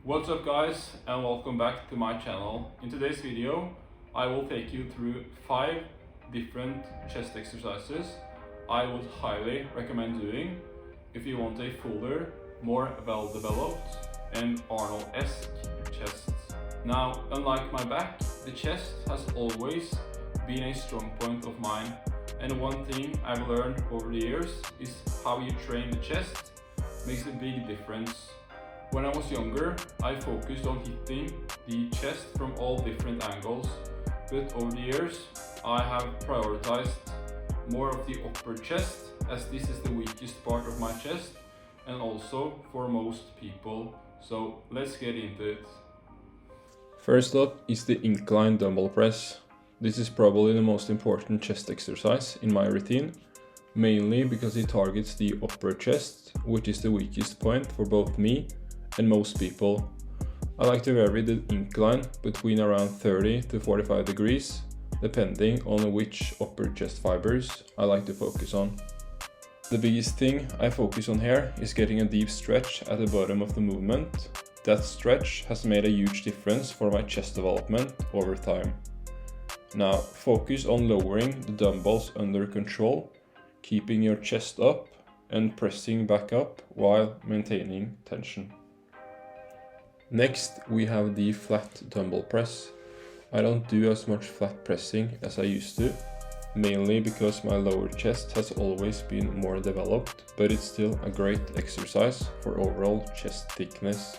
What's up guys, and welcome back to my channel. In today's video I will take you through 5 different chest exercises I would highly recommend doing if you want a fuller, more well-developed and Arnold-esque chest. Now, unlike my back, the chest has always been a strong point of mine, and one thing I've learned over the years is how you train the chest makes a big difference. When I was younger, I focused on hitting the chest from all different angles, but over the years I have prioritized more of the upper chest, as this is the weakest part of my chest and also for most people. So let's get into it. First up is the incline dumbbell press. This is probably the most important chest exercise in my routine, mainly because it targets the upper chest, which is the weakest point for both me and most people. I like to vary the incline between around 30 to 45 degrees, depending on which upper chest fibers I like to focus on. The biggest thing I focus on here is getting a deep stretch at the bottom of the movement. That stretch has made a huge difference for my chest development over time. Now, focus on lowering the dumbbells under control, keeping your chest up and pressing back up while maintaining tension. Next, we have the flat dumbbell press. I don't do as much flat pressing as I used to, mainly because my lower chest has always been more developed, but it's still a great exercise for overall chest thickness.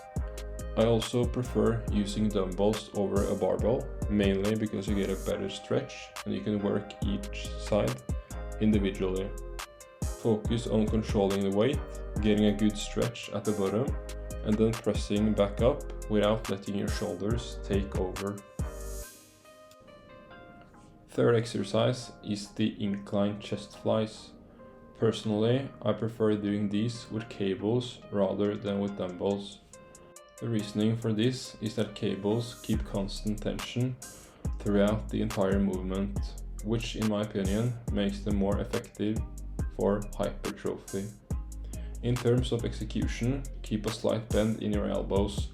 I also prefer using dumbbells over a barbell, mainly because you get a better stretch and you can work each side individually. Focus on controlling the weight, getting a good stretch at the bottom, and then pressing back up without letting your shoulders take over. Third exercise is the incline chest flies. Personally, I prefer doing these with cables rather than with dumbbells. The reasoning for this is that cables keep constant tension throughout the entire movement, which in my opinion makes them more effective for hypertrophy. In terms of execution, keep a slight bend in your elbows,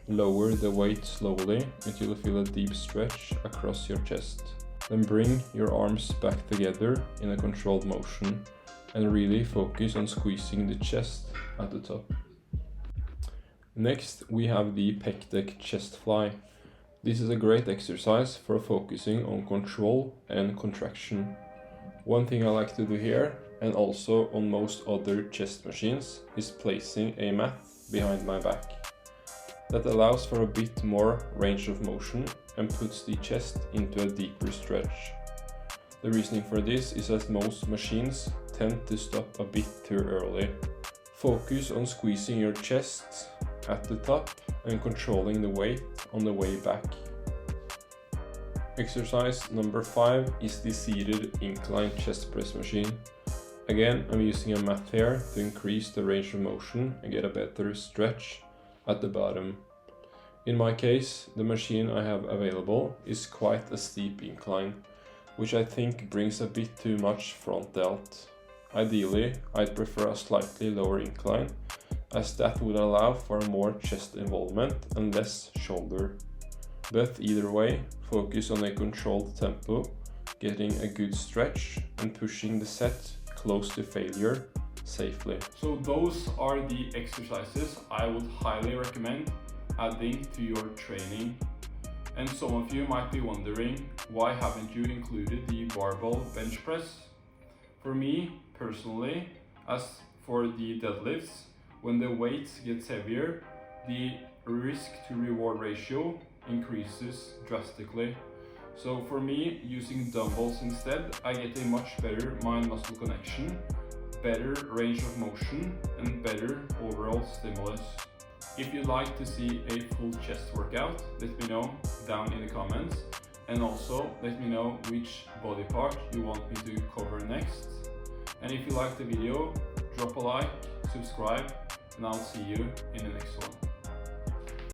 lower the weight slowly until you feel a deep stretch across your chest. Then bring your arms back together in a controlled motion and really focus on squeezing the chest at the top. Next, we have the Pec Chest Fly. This is a great exercise for focusing on control and contraction. One thing I like to do here, and also on most other chest machines, is placing a mat behind my back. That allows for a bit more range of motion and puts the chest into a deeper stretch. The reasoning for this is that most machines tend to stop a bit too early. Focus on squeezing your chest at the top and controlling the weight on the way back. Exercise number 5 is the seated incline chest press machine. Again, I'm using a mat here to increase the range of motion and get a better stretch at the bottom. In my case, the machine I have available is quite a steep incline, which I think brings a bit too much front delt. Ideally, I'd prefer a slightly lower incline, as that would allow for more chest involvement and less shoulder. But either way, focus on a controlled tempo, getting a good stretch and pushing the set close to failure safely. So those are the exercises I would highly recommend adding to your training. And some of you might be wondering, why haven't you included the barbell bench press? For me personally, as for the deadlifts, when the weight gets heavier, the risk to reward ratio increases drastically. So for me, using dumbbells instead, I get a much better mind-muscle connection, better range of motion and better overall stimulus. If you'd like to see a full chest workout, let me know down in the comments, and also let me know which body part you want me to cover next. And if you liked the video, drop a like, subscribe, and I'll see you in the next one.